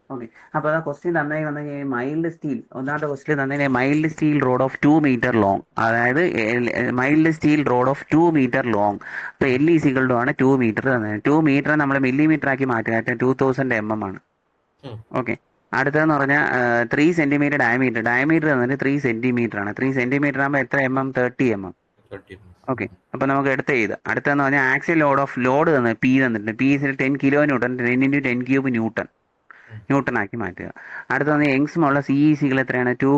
Okay. അപ്പൊ ആ question തന്നെ വന്നു കഴിഞ്ഞാൽ മൈൽഡ് സ്റ്റീൽ, ഒന്നാമത്തെ ക്വസ്റ്റ്യൻ തന്നെ mild steel rod of 2 metre long, അതായത് mild steel rod of 2 metre long. ഇപ്പൊ എൽ ഈസിക്വൽ ടു ആണ് 2 മീറ്റർ തന്നെ. 2 മീറ്റർ നമ്മൾ മില്ലിമീറ്റർ ആക്കി മാറ്റുക, 2000 mm ആണ്. ഓക്കെ. അടുത്തതെന്ന് പറഞ്ഞാൽ 3 സെന്റിമീറ്റർ ഡയമീറ്റർ. ഡയമീറ്റർ തന്നിട്ട് 3 സെന്റിമീറ്റർ ആണ്. 3 സെന്റിമീറ്റർ ആകുമ്പോൾ എത്ര mm? 30 mm. ഓക്കെ. അപ്പൊ നമുക്ക് അടുത്തെന്ന് പറഞ്ഞാൽ ആക്സിൽ ലോഡ് ഓഫ് ലോഡ് തന്നെ പി തന്നിട്ടുണ്ട്. പി 10 kN, 10 × 10³ ന്യൂട്ടൺ ആക്കി മാറ്റുക. അടുത്ത യങ്സ് സിഇസികൾ എത്രയാണ്? 2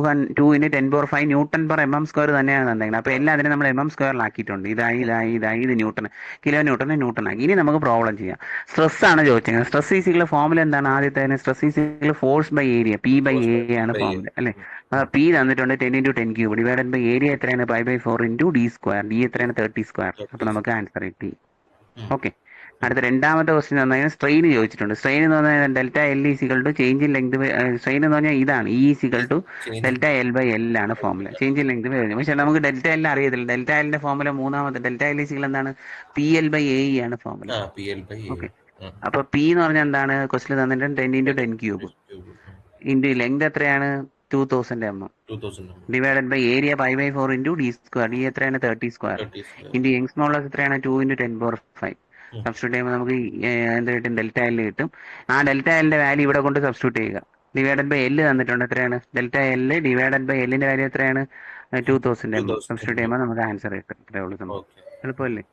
× 10⁵ Nm²/mm² തന്നെയാണ് തന്നേക്കുന്നത്. അപ്പൊ എല്ലാത്തിനും നമ്മൾ mm² ഇതായി ഇത് ന്യൂട്ടൺ, കിലോ ന്യൂട്ടൺ ആക്കി. ഇനി നമുക്ക് പ്രോബ്ലം ചെയ്യാം. സ്ട്രെസ് ആണ് ചോദിച്ചത്. സ്ട്രെസ് ഈസികളുടെ ഫോമുല എന്താണ്? ആദ്യത്തെ സ്ട്രെസ് ഈസികൾ ഫോഴ്സ് ബൈ ഏരിയ, P/A ആണ് ഫോമുല അല്ലെ. പി തന്നിട്ടുണ്ട് 10 × 10³ ഏരിയ എത്രയാണ്? π/4 × d². ഡി എത്രയാണ്? 30². അപ്പൊ നമുക്ക് ആൻസർ കിട്ടി. ഓക്കെ. അടുത്ത രണ്ടാമത്തെ ക്വസ്റ്റ്യൻ എന്ന് പറഞ്ഞാൽ സ്ട്രെയിൻ ചോദിച്ചിട്ടുണ്ട്. സ്ട്രെയിൻ എന്ന് പറഞ്ഞാൽ delta L is equal to change in length. Strain എന്ന് പറഞ്ഞാൽ ഇതാണ്, E is equal to delta L/L ആണ് ഫോമുല. ചേഞ്ച് ഇൻ ലെങ്ത് വരുന്നത്. പക്ഷെ നമുക്ക് ഡെൽറ്റ എൽ അറിയത്തില്ല. ഡെൽറ്റ എല്ലിന്റെ ഫോമുല മൂന്നാമത്തെ ഡെൽറ്റ എൽ ഈസിക്വൽ എന്താണ്? PL/AE ആണ് ഫോമുല. ഓക്കെ. അപ്പൊ പി എന്ന് പറഞ്ഞാൽ എന്താണ്? ക്വസ്റ്റ്യൻ തന്നിട്ട് 10 × 10³ ഇൻറ്റു ലെങ്ത് എത്രയാണ്? 2000 mm divided by area π/4 × d². D എത്രയാണ്? 30². ഇൻറ്റു യങ്സ് മോഡുലസ് എത്രയാണ്? 2 × 10⁵. സബ്സ്റ്റിറ്റ്യൂട്ട് ചെയ്യുമ്പോൾ നമുക്ക് എന്ത് കിട്ടും? ഡെൽറ്റ എൽ കിട്ടും. ആ ഡെൽറ്റ എല്ലിന്റെ വാല്യൂ ഇവിടെ കൊണ്ട് സബ്സ്റ്റിറ്റ്യൂട്ട് ചെയ്യുക. ഡിവൈഡഡ് ബൈ എൽ തന്നിട്ടുണ്ട്. എത്രയാണ്? ഡെൽറ്റ എൽ ഡിവൈഡഡ് ബൈ എല്ലിന്റെ വാല്യൂ എത്രയാണ്? 2000 mm. സബ്സ്റ്റിറ്റ്യൂട്ട് ചെയ്യുമ്പോൾ നമുക്ക് ആൻസർ കിട്ടും. ഇത്രേ ഉള്ളൂ സംഭവം. എളുപ്പമല്ലേ?